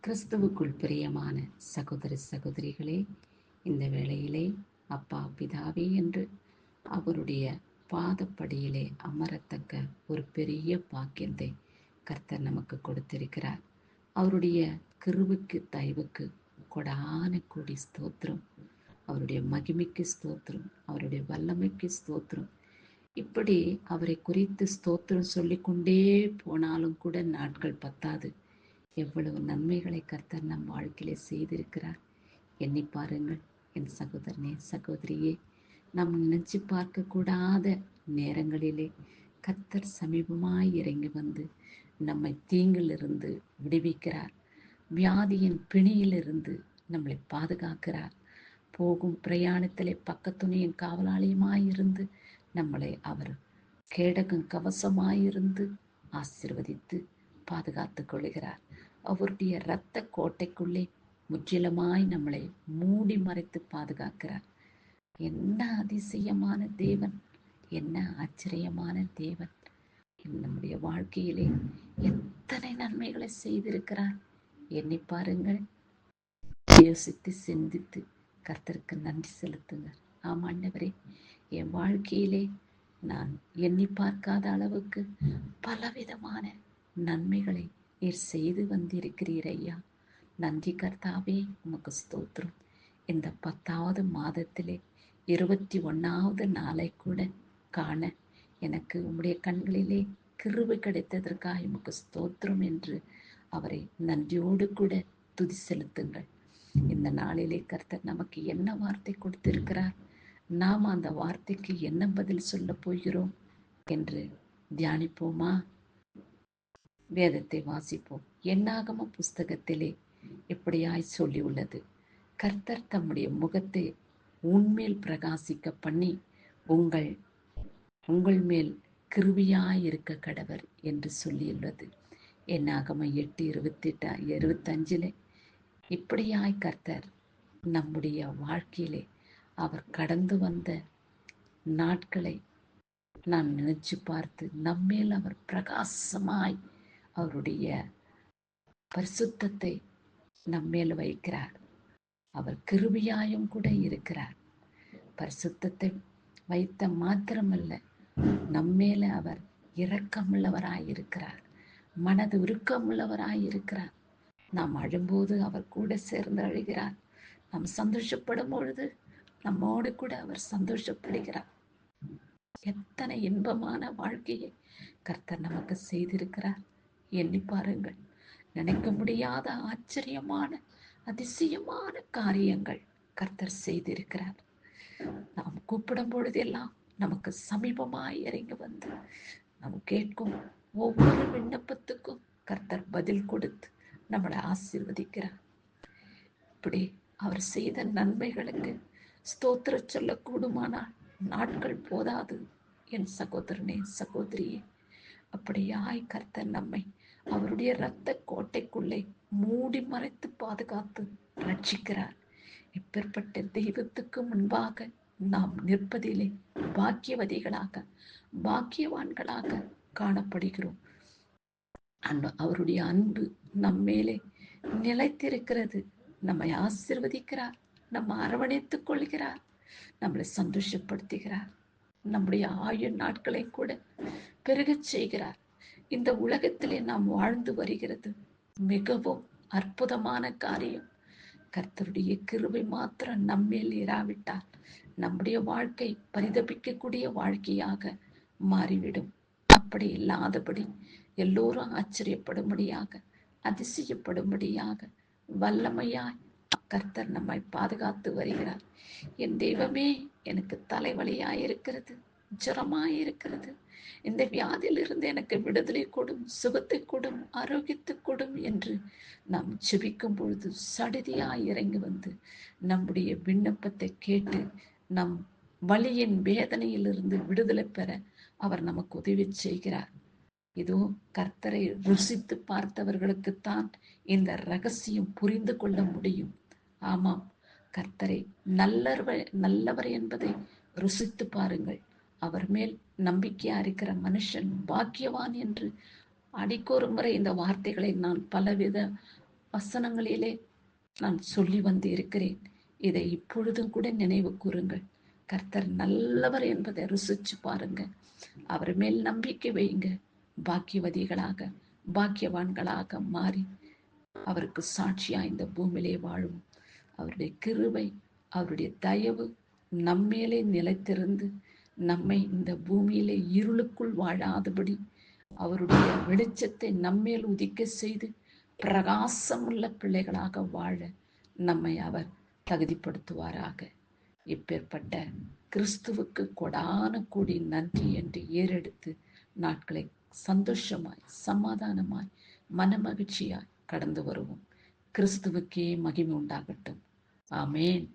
கிறிஸ்துவுக்குள் பிரியமான சகோதர சகோதரிகளே, இந்த வேளையிலே அப்பா பிதாவே என்று அவருடைய பாதப்படியிலே அமரத்தக்க ஒரு பெரிய பாக்கியத்தை கர்த்தர் நமக்கு கொடுத்திருக்கிறார். அவருடைய கிருபைக்கு தயவுக்கு கொடான கோடி ஸ்தோத்திரம். அவருடைய மகிமைக்கு ஸ்தோத்திரம், அவருடைய வல்லமைக்கு ஸ்தோத்திரம். இப்படி அவரை குறித்து ஸ்தோத்திரம் சொல்லிக்கொண்டே போனாலும் கூட நாட்கள் பத்தாது. எவ்வளவு நன்மைகளை கர்த்தர் நம் வாழ்க்கையிலே செய்திருக்கிறார். எண்ணி பாருங்கள் என் சகோதரனே, சகோதரியே. நாம் நினைச்சு பார்க்க கூடாத நேரங்களிலே கர்த்தர் சமீபமாய் இறங்கி வந்து நம்மை தீங்கிலிருந்து விடுவிக்கிறார். வியாதியின் பிணியிலிருந்து நம்மளை பாதுகாக்கிறார். போகும் பிரயாணத்திலே பக்கத்துணையின் காவலாளியுமாயிருந்து நம்மளை அவர் கேடகம் கவசமாயிருந்து ஆசீர்வதித்து பாதுகாத்துக் கொள்கிறார். அவருடைய இரத்த கோட்டைக்குள்ளே முற்றிலுமாய் நம்மளை மூடி மறைத்து பாதுகாக்கிறார். என்ன அதிசயமான தேவன், என்ன ஆச்சரியமான தேவன்! நம்முடைய வாழ்க்கையிலே எத்தனை நன்மைகளை செய்திருக்கிறார். எண்ணி பாருங்கள், யோசித்து சிந்தித்து கர்த்தருக்கு நன்றி செலுத்துங்க. ஆமாண்டவரே, என் வாழ்க்கையிலே நான் எண்ணி பார்க்காத அளவுக்கு பலவிதமான நன்மைகளை நீர் செய்து வந்திருக்கிறீர் ஐயா. நன்றி கர்த்தாவே, உமக்கு ஸ்தோத்திரம். இந்த 10வது மாதத்திலே 21வது நாளை கூட காண எனக்கு உம்முடைய கண்களிலே கிருபை கிடைத்ததற்காக உமக்கு ஸ்தோத்திரம் என்று அவரை நன்றியோடு கூட துதி செலுத்துங்கள். இந்த நாளிலே கர்த்தர் நமக்கு என்ன வார்த்தை கொடுத்திருக்கிறார், நாம் அந்த வார்த்தைக்கு என்ன பதில் சொல்ல போகிறோம் என்று தியானிப்போமா? வேதத்தை வாசிப்போம். என்னாகம புஸ்தகத்திலே எப்படியாய் சொல்லி உள்ளது, கர்த்தர் தம்முடைய முகத்தை உன்மேல் பிரகாசிக்க பண்ணி உங்கள் மேல் கிருபியாயிருக்க கடவர் என்று சொல்லியுள்ளது. என்னாகம 8:25 இப்படியாய் கர்த்தர் நம்முடைய வாழ்க்கையிலே அவர் கடந்து வந்த நாட்களை நான் நினைச்சு பார்த்து நம்மேல் அவர் பிரகாசமாய் அவருடைய பரிசுத்தத்தை நம்மேல் வைக்கிறார். அவர் கிருபியாயும் கூட இருக்கிறார். பரிசுத்தத்தை வைத்த மாத்திரமல்ல, நம்மேல அவர் இரக்கமுள்ளவராயிருக்கிறார், மனது உருக்கமுள்ளவராயிருக்கிறார். நாம் அழும்போது அவர் கூட சேர்ந்து அழுகிறார். நாம் சந்தோஷப்படும் பொழுது நம்மோடு கூட அவர் சந்தோஷப்படுகிறார். எத்தனை இன்பமான வாழ்க்கையை கர்த்தர் நமக்கு செய்திருக்கிறார். எண்ணி பாருங்கள். நினைக்க முடியாத ஆச்சரியமான அதிசயமான காரியங்கள் கர்த்தர் செய்திருக்கிறார். நாம் கூப்பிடும் பொழுதெல்லாம் நமக்கு சமீபமாய் இறங்கி வந்து நாம் கேட்கும் ஒவ்வொரு விண்ணப்பத்துக்கும் கர்த்தர் பதில் கொடுத்து நம்மளை ஆசீர்வதிக்கிறார். இப்படி அவர் செய்த நன்மைகளுக்கு ஸ்தோத்திரம் சொல்லக்கூடுமானால் நாட்கள் போதாது என் சகோதரனே, சகோதரியே. அப்படியாய் கர்த்தர் நம்மை அவருடைய இரத்த கோட்டைக்குள்ளே மூடி மறைத்து பாதுகாத்து ரட்சிக்கிறார். இப்பேற்பட்ட தெய்வத்துக்கு முன்பாக நாம் நிற்பதிலே பாக்கியவதிகளாக, பாக்கியவான்களாக காணப்படுகிறோம். அவருடைய அன்பு நம்மேலே நிலைத்திருக்கிறது. நம்மை ஆசீர்வதிக்கிறார், நம்ம அரவணைத்துக் கொள்கிறார், நம்மளை சந்தோஷப்படுத்துகிறார், நம்முடைய ஆயுள் நாட்களை கூட பெருகச் செய்கிறார். இந்த உலகத்திலே நாம் வாழ்ந்து வருகிறது மிகவும் அற்புதமான காரியம். கர்த்தருடைய கிருபை மாத்திரம் நம்மேல் இராவிட்டால் நம்முடைய வாழ்க்கை பரிதபிக்கக்கூடிய வாழ்க்கையாக மாறிவிடும். அப்படி இல்லாதபடி எல்லோரும் ஆச்சரியப்படும்படியாக, அதிசயப்படும்படியாக வல்லமையாய் கர்த்தர் நம்மை பாதுகாத்து வருகிறார். என் தெய்வமே, எனக்கு தலைவலியாயிருக்கிறது, ஜுரமாயிருக்கிறது, இந்த வியாதியிலிருந்து எனக்கு விடுதலை கொடும், சுகத்தை கொடும், ஆரோக்கியத்தை கொடும் என்று நாம் ஜெபிக்கும் பொழுது சடிதியாய் இறங்கி வந்து நம்முடைய விண்ணப்பத்தை கேட்டு நம் வலியின் வேதனையிலிருந்து விடுதலை பெற அவர் நமக்கு உதவி செய்கிறார். இதோ கர்த்தரை ருசித்து பார்த்தவர்களுக்குத்தான் இந்த ரகசியம் புரிந்து கொள்ள முடியும். ஆமாம், கர்த்தரை நல்லவர் என்பதை ருசித்து பாருங்கள். அவர் மேல் நம்பிக்கையா இருக்கிற மனுஷன் பாக்கியவான் என்று அடிக்கொரு முறை இந்த வார்த்தைகளை நான் பலவித வசனங்களிலே நான் சொல்லி வந்து இருக்கிறேன். இதை இப்பொழுதும் கூட நினைவு கூறுங்கள். கர்த்தர் நல்லவர் என்பதை ருசிச்சு பாருங்க. அவர் மேல் நம்பிக்கை வைங்க. பாக்கியவதிகளாக, பாக்கியவான்களாக மாறி அவருக்கு சாட்சியா இந்த பூமியிலே வாழும். அவருடைய கிருபை, அவருடைய தயவு நம்மேலே நிலைத்திருந்து நம்மை இந்த பூமியிலே இருளுக்குள் வாழாதபடி அவருடைய வெளிச்சத்தை நம்மேல் உதிக்க செய்து பிரகாசமுள்ள பிள்ளைகளாக வாழ நம்மை அவர் தகுதிப்படுத்துவாராக. இப்பேற்பட்ட கிறிஸ்துவுக்கு கொடான கூடி நன்றி என்று ஏறெடுத்து நாட்களை சந்தோஷமாய், சமாதானமாய், மனமகிழ்ச்சியாய் கடந்து வருவோம். கிறிஸ்துவுக்கே மகிமை உண்டாகட்டும். ஆமேன்.